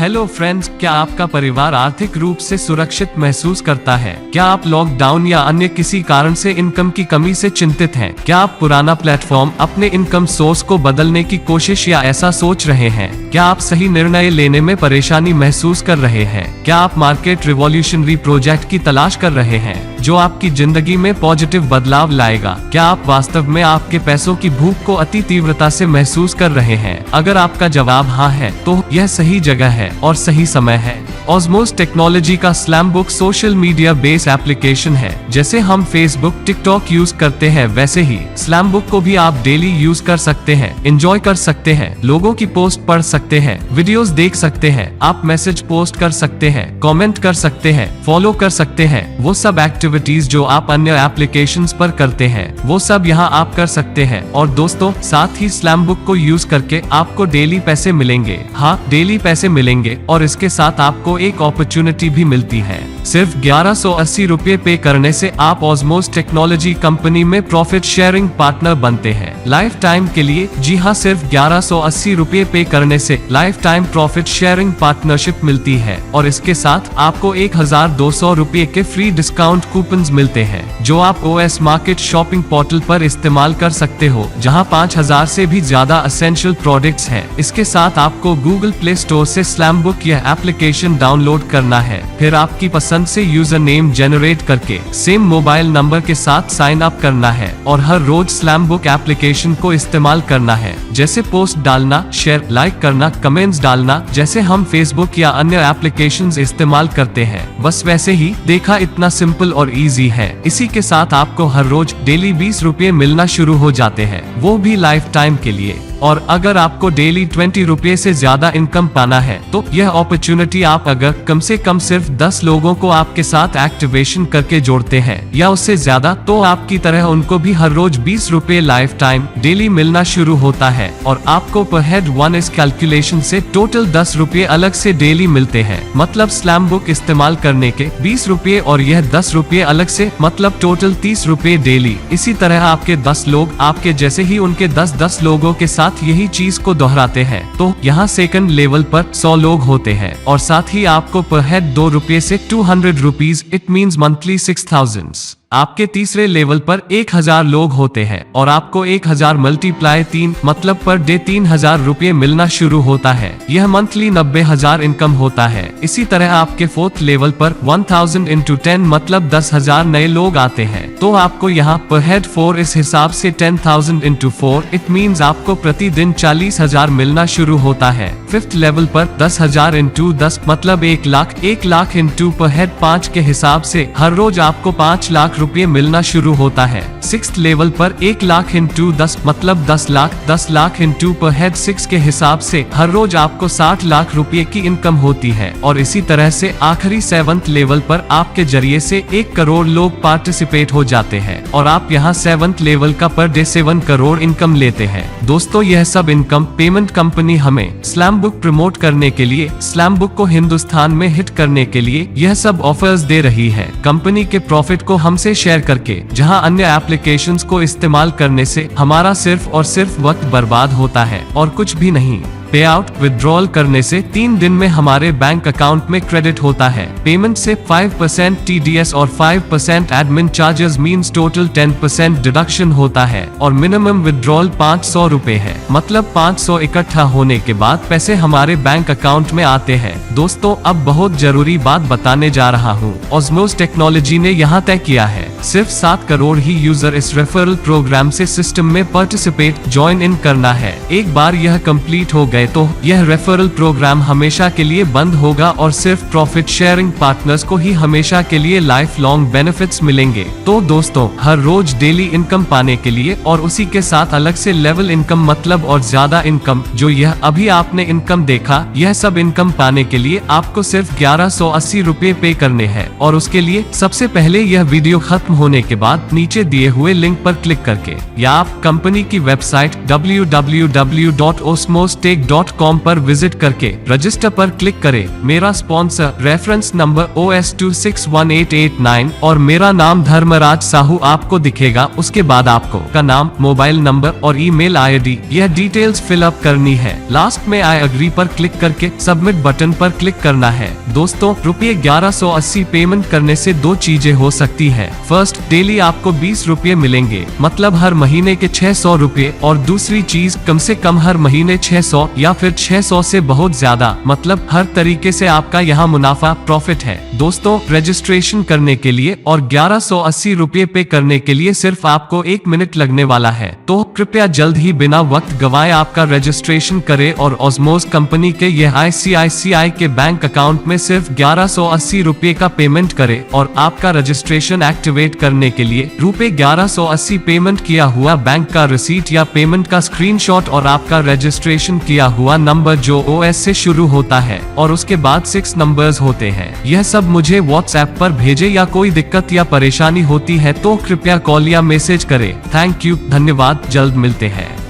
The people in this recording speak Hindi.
हेलो फ्रेंड्स, क्या आपका परिवार आर्थिक रूप से सुरक्षित महसूस करता है? क्या आप लॉकडाउन या अन्य किसी कारण से इनकम की कमी से चिंतित हैं? क्या आप पुराना प्लेटफॉर्म अपने इनकम सोर्स को बदलने की कोशिश या ऐसा सोच रहे हैं? क्या आप सही निर्णय लेने में परेशानी महसूस कर रहे हैं? क्या आप मार्केट रिवॉल्यूशनरी प्रोजेक्ट की तलाश कर रहे हैं जो आपकी जिंदगी में पॉजिटिव बदलाव लाएगा? क्या आप वास्तव में आपके पैसों की भूख को अति तीव्रता से महसूस कर रहे हैं? अगर आपका जवाब हाँ है, तो यह सही जगह है और सही समय है। ऑस्मोस टेक्नोलॉजी का स्लैमबुक सोशल मीडिया बेस एप्लीकेशन है। जैसे हम फेसबुक, टिकटॉक यूज करते हैं, वैसे ही स्लैमबुक को भी आप डेली यूज कर सकते हैं, एंजॉय कर सकते हैं, लोगों की पोस्ट पढ़ सकते हैं, वीडियोस देख सकते हैं, आप मैसेज पोस्ट कर सकते हैं, कमेंट कर सकते हैं, फॉलो कर सकते हैं। वो सब एक्टिविटीज जो आप अन्य एप्लीकेशंस पर करते हैं, वो सब यहाँ आप कर सकते हैं। और दोस्तों, साथ ही स्लैमबुक को यूज करके आपको डेली पैसे मिलेंगे। हाँ, डेली पैसे मिलेंगे और इसके साथ आपको एक अपॉर्चुनिटी भी मिलती है। सिर्फ 1180 रुपए पे करने से आप ऑस्मोस टेक्नोलॉजी कंपनी में प्रॉफिट शेयरिंग पार्टनर बनते हैं लाइफ टाइम के लिए। जी हाँ, सिर्फ 1180 रुपए पे करने से life time profit sharing partnership मिलती है और इसके साथ आपको 1200 रुपए के फ्री डिस्काउंट कूपन्स मिलते हैं जो आप OS मार्केट शॉपिंग पोर्टल पर इस्तेमाल कर सकते हो, जहां 5000 से भी ज्यादा एसेंशियल प्रोडक्ट्स हैं। इसके साथ आपको गूगल प्ले स्टोर से स्लैमबुक यह एप्लीकेशन डाउनलोड करना है, फिर आपकी पसंद से यूजर नेम जनरेट करके सेम मोबाइल नंबर के साथ साइन अप करना है और हर रोज स्लैमबुक एप्लीकेशन को इस्तेमाल करना है। जैसे पोस्ट डालना, शेयर, लाइक करना, कमेंट्स डालना, जैसे हम फेसबुक या अन्य एप्लीकेशंस इस्तेमाल करते हैं, बस वैसे ही। देखा, इतना सिंपल और इजी है। इसी के साथ आपको हर रोज डेली 20 रुपए मिलना शुरू हो जाते हैं, वो भी लाइफ टाइम के लिए। और अगर आपको डेली 20 रुपए से ज्यादा इनकम पाना है, तो यह अपॉर्चुनिटी आप अगर कम से कम सिर्फ 10 लोगों को आपके साथ एक्टिवेशन करके जोड़ते हैं या उससे ज्यादा, तो आपकी तरह उनको भी हर रोज 20 रुपए लाइफ टाइम डेली मिलना शुरू होता है और आपको पर हेड 1 इस कैलकुलेशन से टोटल 10 रुपए अलग से डेली मिलते हैं। मतलब स्लैमबुक इस्तेमाल करने के 20 रुपए और यह 10 रुपए अलग से, मतलब टोटल 30 रुपए डेली। इसी तरह आपके 10 लोग आपके जैसे ही उनके 10 लोगों के साथ यही चीज को दोहराते हैं, तो यहाँ सेकंड लेवल पर 100 लोग होते हैं और साथ ही आपको पर हेड 2 रुपए से 200 रुपीज, इट मीन्स मंथली 6000। आपके तीसरे लेवल पर 1000 लोग होते हैं और आपको 1000 मल्टीप्लाई 3, मतलब पर डे 3000 रुपए मिलना शुरू होता है। यह मंथली 90,000 इनकम होता है। इसी तरह आपके फोर्थ लेवल पर 1000 इंटू 10, मतलब 10,000 नए लोग आते हैं, तो आपको यहाँ पर हेड 4 इस हिसाब से 10,000 इंटू 4, इट मीन्स आपको प्रतिदिन 40,000 मिलना शुरू होता है। फिफ्थ लेवल पर 10,000 इंटू 10, मतलब 1 लाख। 1 लाख इंटू पर हेड 5 के हिसाब से हर रोज आपको 5 लाख रुपए मिलना शुरू होता है। सिक्स्थ लेवल पर 1 लाख इंटू 10, मतलब 10 लाख। 10 लाख इंटू पर हेड 6 के हिसाब से हर रोज आपको 60 लाख रुपए की इनकम होती है। और इसी तरह से आखिरी 7th लेवल पर आपके जरिए से 1 करोड़ लोग पार्टिसिपेट हो जाते हैं और आप यहाँ 7th लेवल का पर डे 7 करोड़ इनकम लेते हैं। दोस्तों, यह सब इनकम पेमेंट कंपनी हमें स्लैमबुक प्रमोट करने के लिए, स्लैमबुक को हिंदुस्तान में हिट करने के लिए यह सब ऑफर्स दे रही है। कंपनी के प्रॉफिट को हमसे शेयर करके, जहां अन्य एप्लीकेशंस को इस्तेमाल करने से हमारा सिर्फ और सिर्फ वक्त बर्बाद होता है और कुछ भी नहीं। पे आउट विड्रॉल करने से 3 दिन में हमारे बैंक अकाउंट में क्रेडिट होता है। पेमेंट से 5% TDS और 5% admin charges means total 10% deduction होता है और मिनिमम विड्रॉल 500 रुपए है, मतलब 500 इकट्ठा होने के बाद पैसे हमारे बैंक अकाउंट में आते हैं। दोस्तों, अब बहुत जरूरी बात बताने जा रहा हूँ। ऑस्मोस टेक्नोलॉजी ने यहाँ तय किया है सिर्फ 7 करोड़ ही यूजर इस रेफरल प्रोग्राम से सिस्टम में पार्टिसिपेट ज्वाइन इन करना है। एक बार यह कंप्लीट हो गए तो यह रेफरल प्रोग्राम हमेशा के लिए बंद होगा और सिर्फ प्रॉफिट शेयरिंग पार्टनर्स को ही हमेशा के लिए लाइफ लॉन्ग बेनिफिट्स मिलेंगे। तो दोस्तों, हर रोज डेली इनकम पाने के लिए और उसी के साथ अलग से लेवल इनकम, मतलब और ज्यादा इनकम, जो यह अभी आपने इनकम देखा, यह सब इनकम पाने के लिए आपको सिर्फ 1180 रुपए पे करने हैं। और उसके लिए सबसे पहले यह वीडियो खत्म खत्म होने के बाद नीचे दिए हुए लिंक पर क्लिक करके या आप कंपनी की वेबसाइट www.osmostech.com पर विजिट करके रजिस्टर पर क्लिक करें। मेरा स्पॉन्सर रेफरेंस नंबर OS2618889 और मेरा नाम धर्मराज साहू आपको दिखेगा। उसके बाद आपको का नाम, मोबाइल नंबर और ईमेल आईडी यह डिटेल्स फिल अप करनी है। लास्ट में आई अग्री पर क्लिक करके सबमिट बटन पर क्लिक करना है। दोस्तों, रुपये 1180 पेमेंट करने से दो चीजें हो सकती है। फर्स्ट, डेली आपको 20 रुपये मिलेंगे, मतलब हर महीने के 600 रुपये, और दूसरी चीज कम से कम हर महीने 600 या फिर 600 से बहुत ज्यादा, मतलब हर तरीके से आपका यहाँ मुनाफा प्रॉफिट है। दोस्तों, रजिस्ट्रेशन करने के लिए और 1180 रुपये पे करने के लिए सिर्फ आपको 1 मिनट लगने वाला है, तो कृपया जल्द ही बिना वक्त गवाए आपका रजिस्ट्रेशन करें और ऑस्मोस कंपनी के यह ICICI के बैंक अकाउंट में सिर्फ 1180 रुपये का पेमेंट करें और आपका रजिस्ट्रेशन एक्टिवेट करने के लिए रुपये 1180 पेमेंट किया हुआ बैंक का रिसीट या पेमेंट का स्क्रीनशॉट और आपका रजिस्ट्रेशन किया हुआ नंबर जो OS से शुरू होता है और उसके बाद 6 नंबर्स होते हैं, यह सब मुझे WhatsApp पर भेजे। या कोई दिक्कत या परेशानी होती है तो कृपया कॉल या मैसेज करें। थैंक यू, धन्यवाद, जल्द मिलते हैं।